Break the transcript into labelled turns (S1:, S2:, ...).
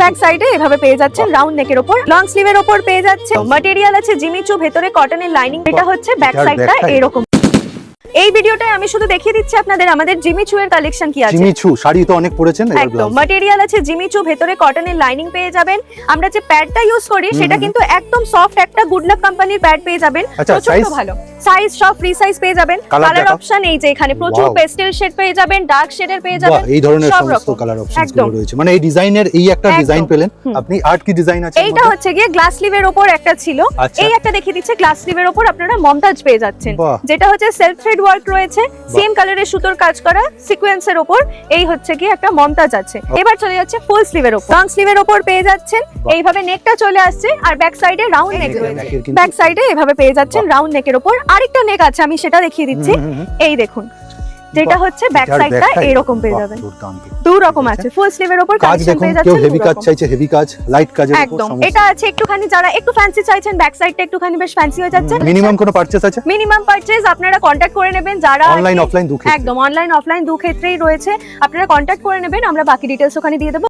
S1: Back সাইডে এভাবে পেয়ে যাচ্ছেন রাউন্ড নেকের উপর, লং স্লিভের উপর পেয়ে যাচ্ছে। ম্যাটেরিয়াল আছে জিমি চু, ভেতরে কটনের লাইনিং। এটা হচ্ছে ব্যাক সাইডটা এরকম। এই ভিডিওটায় আমি শুধু দেখিয়ে দিচ্ছি আপনাদের আমাদের জিমি চু এর কালেকশন কি আছে।
S2: জিমি চু শাড়ি তো অনেক পরেছেন,
S1: একদম ম্যাটেরিয়াল আছে জিমি চু, ভেতরে কটনের লাইনিং পেয়ে যাবেন। আমরা যে প্যাডটা ইউজ করি সেটা কিন্তু একদম সফট একটা গুড লাক কোম্পানির প্যাড পেয়ে যাবেন, প্রচন্ড ভালো। সাইজ সব ফ্রি সাইজ পেয়ে যাবেন। কালার অপশন এই যে এখানে প্রচুর পেস্টেল শেড পেয়ে যাবেন, ডার্ক শেডের পেয়ে যাবেন,
S2: এই ধরনের সমস্ত কালার অপশনস রয়েছে। মানে এই ডিজাইনের এই একটা ডিজাইন পেলেন আপনি। আর্ট কি ডিজাইন আছে?
S1: এইটা হচ্ছে গিয়ে গ্লাস স্লিভের উপর একটা ছিল, এই একটা দেখিয়ে দিচ্ছে গ্লাস স্লিভের উপর আপনারা মমতাজ পেয়ে যাচ্ছেন, যেটা হচ্ছে সেলফ থ্রেড ওয়ার্ক রয়েছে, সেম কালারের সুতোর কাজ করা সিকোয়েন্সের উপর। এই হচ্ছে কি একটা মমতাজ আছে। এবার চলে যাচ্ছে ফুল স্লিভের উপর, লং স্লিভের উপর পেয়ে যাচ্ছেন। এইভাবে নেকটা চলে আসছে আর ব্যাক সাইডে রাউন্ড নেক রয়েছে। ব্যাক সাইডে এভাবে পেয়ে যাচ্ছেন রাউন্ড নেকের উপর। আরেকটা নেক আছে, আমি সেটা দেখিয়ে দিচ্ছি। এই দেখুন, যেটা হচ্ছে ব্যাক সাইডটা এরকম পেয়ে যাবেন। দু রকম আছে, ফুল স্লিভের উপর কালেকশন পেয়ে যাচ্ছেন।
S2: কেউ হেভি কাজ চাইছে, হেভি কাজ, লাইট কাজের উপর
S1: একদম। এটা আছে একটুখানি যারা একটু ফ্যান্সি চাইছেন, ব্যাক সাইডটা একটুখানি বেশ ফ্যান্সি হয়ে যাচ্ছে।
S2: মিনিমাম কোনো পারচেজ আছে?
S1: মিনিমাম পারচেজ আপনারা কন্টাক্ট করে নেবেন, যারা
S2: অনলাইন অফলাইন দু ক্ষেত্রে।
S1: একদম অনলাইন অফলাইন দু ক্ষেত্রেই রয়েছে। আপনারা কন্টাক্ট করে নেবেন, আমরা বাকি ডিটেইলস ওখানে দিয়ে দেব।